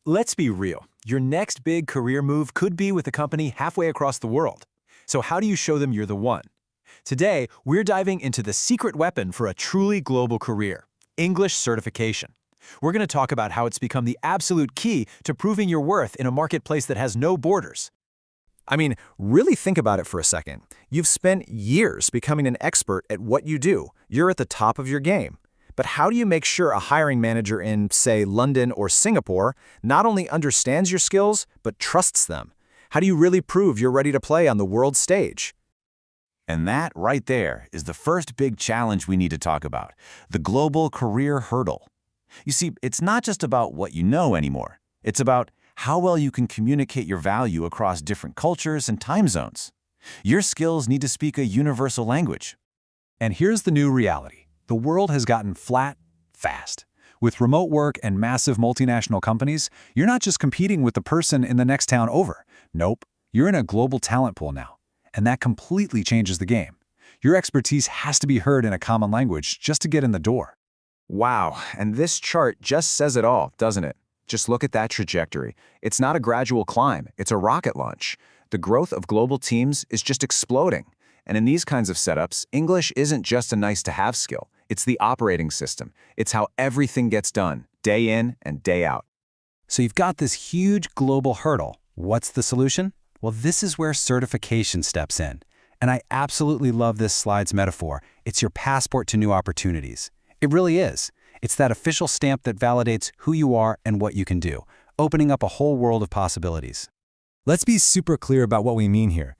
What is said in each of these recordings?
Let's be real. Your next big career move could be with a company halfway across the world. So how do you show them you're the one? Today, we're diving into the secret weapon for a truly global career, English certification. We're going to talk about how it's become the absolute key to proving your worth in a marketplace that has no borders. I mean, really think about it for a second. You've spent years becoming an expert at what you do. You're at the top of your game. But how do you make sure a hiring manager in, say, London or Singapore not only understands your skills, but trusts them? How do you really prove you're ready to play on the world stage? And that right there is the first big challenge we need to talk about, the global career hurdle. You see, it's not just about what you know anymore. It's about how well you can communicate your value across different cultures and time zones. Your skills need to speak a universal language. And here's the new reality. The world has gotten flat, fast. With remote work and massive multinational companies, you're not just competing with the person in the next town over. Nope, you're in a global talent pool now. And that completely changes the game. Your expertise has to be heard in a common language just to get in the door. Wow, and this chart just says it all, doesn't it? Just look at that trajectory. It's not a gradual climb, it's a rocket launch. The growth of global teams is just exploding. And in these kinds of setups, English isn't just a nice-to-have skill. It's the operating system. It's how everything gets done, day in and day out. So you've got this huge global hurdle. What's the solution? Well, this is where certification steps in. And I absolutely love this slide's metaphor. It's your passport to new opportunities. It really is. It's that official stamp that validates who you are and what you can do, opening up a whole world of possibilities. Let's be super clear about what we mean here.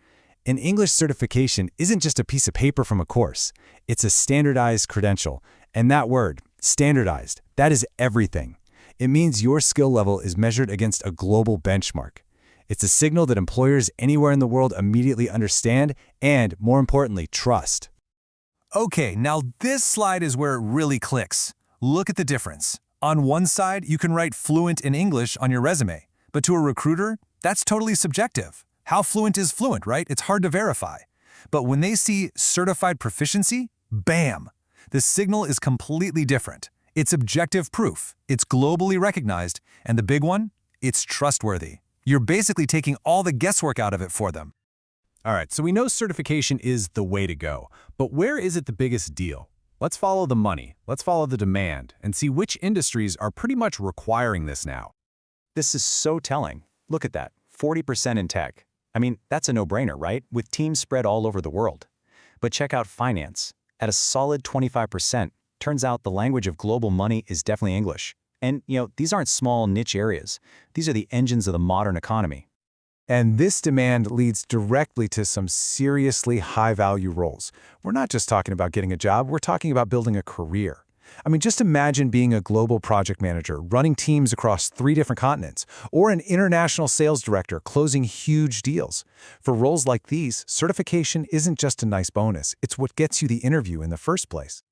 An English certification isn't just a piece of paper from a course. It's a standardized credential. And that word, standardized, that is everything. It means your skill level is measured against a global benchmark. It's a signal that employers anywhere in the world immediately understand and, more importantly, trust. Okay, now this slide is where it really clicks. Look at the difference. On one side, you can write fluent in English on your resume, but to a recruiter, that's totally subjective. How fluent is fluent, right? It's hard to verify. But when they see certified proficiency, bam! The signal is completely different. It's objective proof, it's globally recognized, and the big one, it's trustworthy. You're basically taking all the guesswork out of it for them. All right, so we know certification is the way to go, but where is it the biggest deal? Let's follow the money, let's follow the demand, and see which industries are pretty much requiring this now. This is so telling. Look at that, 40% in tech. I mean, that's a no-brainer, right? With teams spread all over the world. But check out finance. At a solid 25%, turns out the language of global money is definitely English. And, these aren't small niche areas. These are the engines of the modern economy. And this demand leads directly to some seriously high-value roles. We're not just talking about getting a job, we're talking about building a career. I mean, just imagine being a global project manager, running teams across 3 different continents, or an international sales director closing huge deals. For roles like these, certification isn't just a nice bonus, it's what gets you the interview in the first place.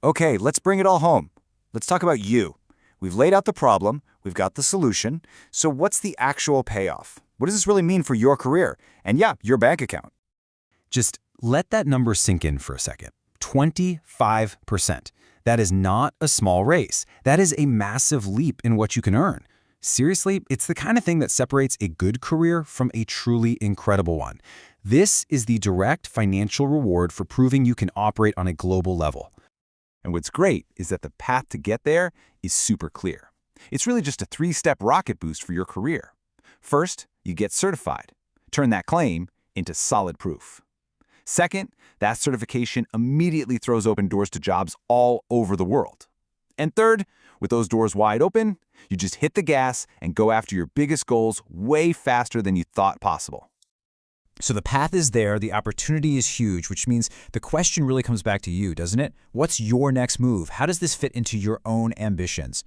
Okay, let's bring it all home. Let's talk about you. We've laid out the problem, we've got the solution, so what's the actual payoff? What does this really mean for your career? And yeah, your bank account. Just let that number sink in for a second. 25%. That is not a small race. That is a massive leap in what you can earn. Seriously, it's the kind of thing that separates a good career from a truly incredible one. This is the direct financial reward for proving you can operate on a global level. And what's great is that the path to get there is super clear. It's really just a 3-step rocket boost for your career. First, you get certified. Turn that claim into solid proof. Second, that certification immediately throws open doors to jobs all over the world. And third, with those doors wide open, you just hit the gas and go after your biggest goals way faster than you thought possible. So the path is there, the opportunity is huge, which means the question really comes back to you, doesn't it? What's your next move? How does this fit into your own ambitions?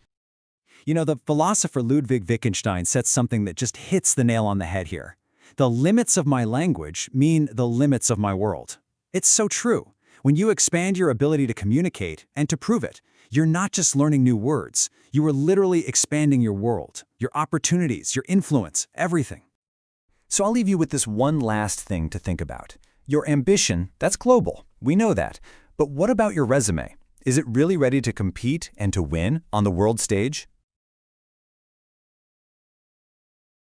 The philosopher Ludwig Wittgenstein said something that just hits the nail on the head here. The limits of my language mean the limits of my world. It's so true. When you expand your ability to communicate and to prove it, you're not just learning new words. You are literally expanding your world, your opportunities, your influence, everything. So I'll leave you with this one last thing to think about. Your ambition, that's global. We know that. But what about your resume? Is it really ready to compete and to win on the world stage?